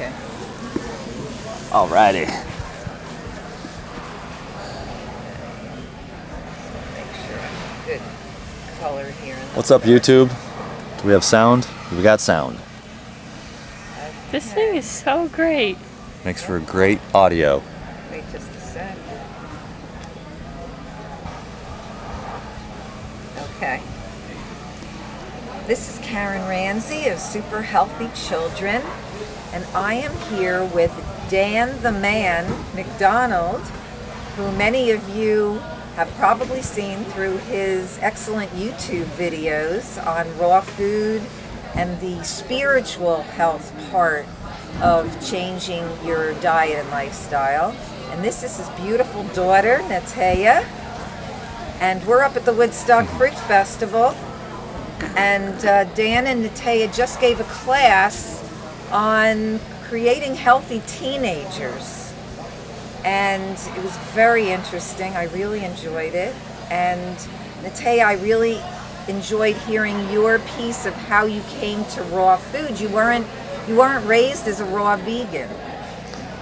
Okay. Alrighty. Make sure I'm good color here. What's up, YouTube? Do we have sound? We got sound. This thing is so great. Makes for great audio. Wait just a sec. Okay. This is Karen Ramsey of Super Healthy Children, and I am here with Dan the Man McDonald, who many of you have probably seen through his excellent YouTube videos on raw food and the spiritual health part of changing your diet and lifestyle. And this is his beautiful daughter, Natea. And we're up at the Woodstock Fruit Festival. And Dan and Natea just gave a class on creating healthy teenagers. And it was very interesting. I really enjoyed it. And Natea, I really enjoyed hearing your piece of how you came to raw food. You weren't raised as a raw vegan.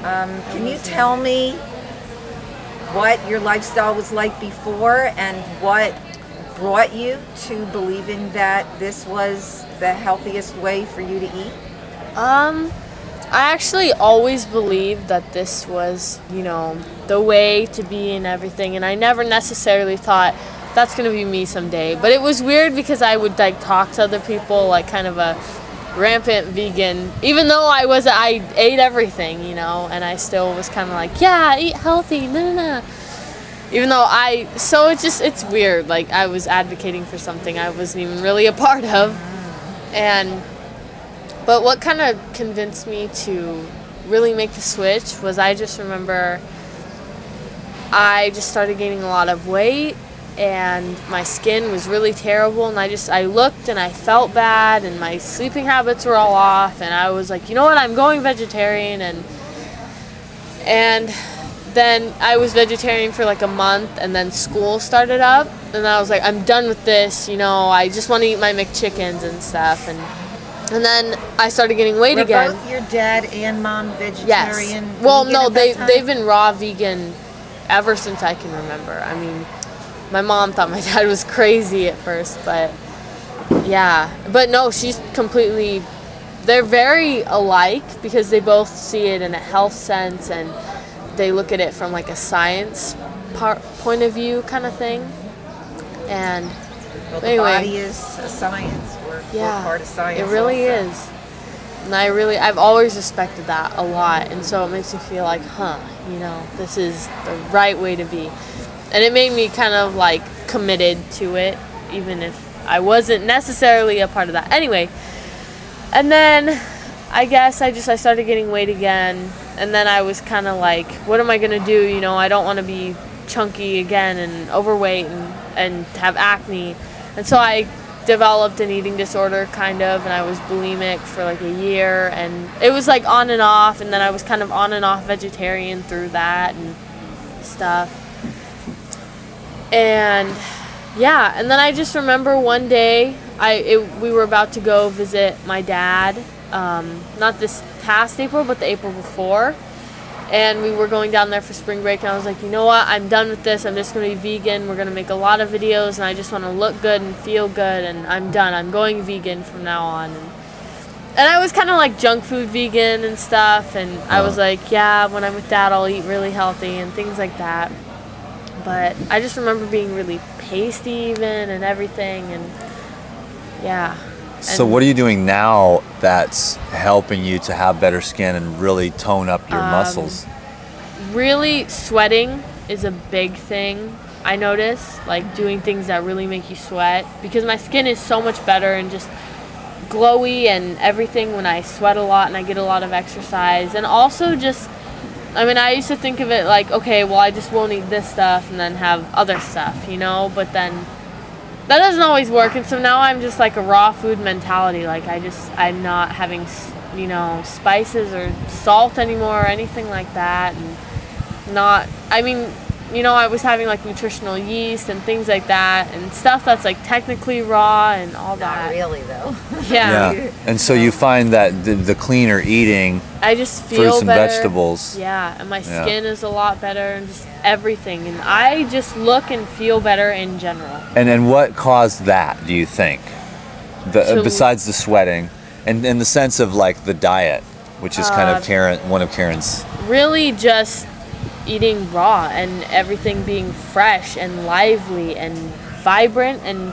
Can you tell me what your lifestyle was like before and what brought you to believing that this was the healthiest way for you to eat? I actually always believed that this was, you know, the way to be and everything, and I never necessarily thought that's gonna be me someday. But it was weird because I would like talk to other people like kind of a rampant vegan, even though I ate everything, you know, and I still was kind of like, yeah, eat healthy, no. Even though so it's weird, like I was advocating for something I wasn't even really a part of. But what kind of convinced me to really make the switch was I just remember I just started gaining a lot of weight and my skin was really terrible, and I looked and I felt bad, and my sleeping habits were all off, and I was like, you know what, I'm going vegetarian. And then I was vegetarian for like a month, and then school started up, and I was like, I'm done with this, you know, I just want to eat my McChickens and stuff. And then I started getting weight again. Were both your dad and mom vegetarian? Yes. Well, no, they've been raw vegan ever since I can remember. I mean, my mom thought my dad was crazy at first, but yeah. But no, she's completely, they're very alike because they both see it in a health sense and they look at it from like a science point of view kind of thing. And well, the anyway, body is a science. We're part of science. It really also is. And I've always respected that a lot, and so it makes me feel like, you know, this is the right way to be. And it made me kind of like committed to it, even if I wasn't necessarily a part of that. Anyway, and then I guess I started getting weight again, and then I was kind of like, what am I gonna do? You know, I don't want to be chunky again and overweight and have acne. And so I developed an eating disorder kind of, and I was bulimic for like a year, and it was like on and off, and then I was kind of on and off vegetarian through that and stuff. And yeah, and then I just remember one day we were about to go visit my dad, not this past April but the April before, and we were going down there for spring break, and I was like, you know what, I'm done with this, I'm just going to be vegan, we're going to make a lot of videos, and I just want to look good and feel good, and I'm done, I'm going vegan from now on. And I was kind of like junk food vegan and stuff, and I was like, yeah, when I'm with Dad I'll eat really healthy and things like that. But I just remember being really pasty even and everything, and yeah. So what are you doing now that's helping you to have better skin and really tone up your muscles? Really, sweating is a big thing. I notice, like doing things that really make you sweat, because my skin is so much better and just glowy and everything when I sweat a lot and I get a lot of exercise. And also just, I mean, I used to think of it like, okay, well, I just won't eat this stuff and then have other stuff, you know, but then that doesn't always work. And so now I'm just like a raw food mentality. Like I'm not having, you know, spices or salt anymore or anything like that. And I mean, you know, I was having like nutritional yeast and things like that, and stuff that's like technically raw and all that. Not really, though. Yeah. Yeah. And so you find that the cleaner eating I just feel fruits and better. vegetables. Yeah, and my Yeah. skin is a lot better and just everything. And I just look and feel better in general. And what caused that, do you think? So- Besides the sweating, and in the sense of like the diet, which is kind of one of Karen's. Really just eating raw and everything being fresh and lively and vibrant, and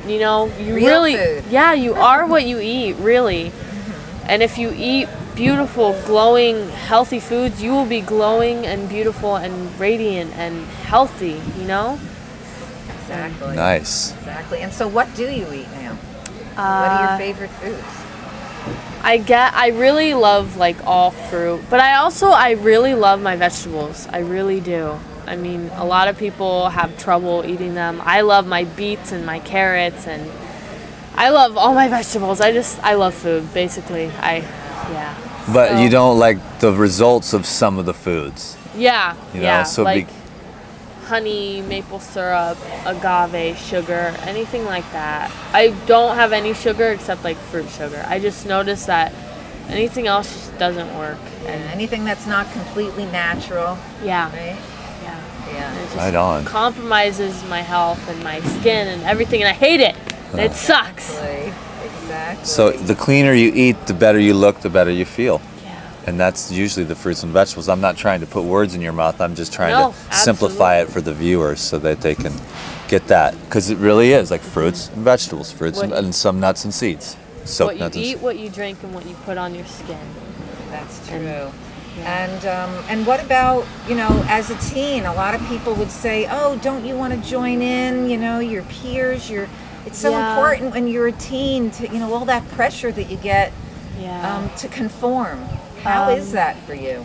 you know, you Real really food. yeah, you are what you eat, really. And if you eat beautiful, glowing, healthy foods, you will be glowing and beautiful and radiant and healthy, you know? Exactly. Nice. Exactly. And so what do you eat now? What are your favorite foods? I really love like all fruit, but I really love my vegetables. I really do. I mean, a lot of people have trouble eating them. I love my beets and my carrots, and I love all my vegetables. I love food, basically. Yeah. But So- you don't like the results of some of the foods. Yeah, You know, yeah. so like honey, maple syrup, agave, sugar, anything like that. I don't have any sugar except like fruit sugar. I just noticed that anything else just doesn't work. And anything that's not completely natural, Yeah, right? yeah. Yeah. And it just Right on. compromises my health and my skin and everything, and I hate it. It sucks. Exactly. So the cleaner you eat, the better you look, the better you feel. Yeah. And that's usually the fruits and vegetables. I'm not trying to put words in your mouth. I'm just trying No, to simplify it absolutely. for the viewers so that they can get that. Because it really is like fruits and vegetables, and some nuts and seeds. Soaked What you nuts and eat, what you drink, and what you put on your skin. That's And- true. And what about, you know, as a teen, a lot of people would say, oh, don't you want to join in, you know, your peers, it's so Yeah. important when you're a teen to, you know, all that pressure that you get Yeah. to conform. How is that for you?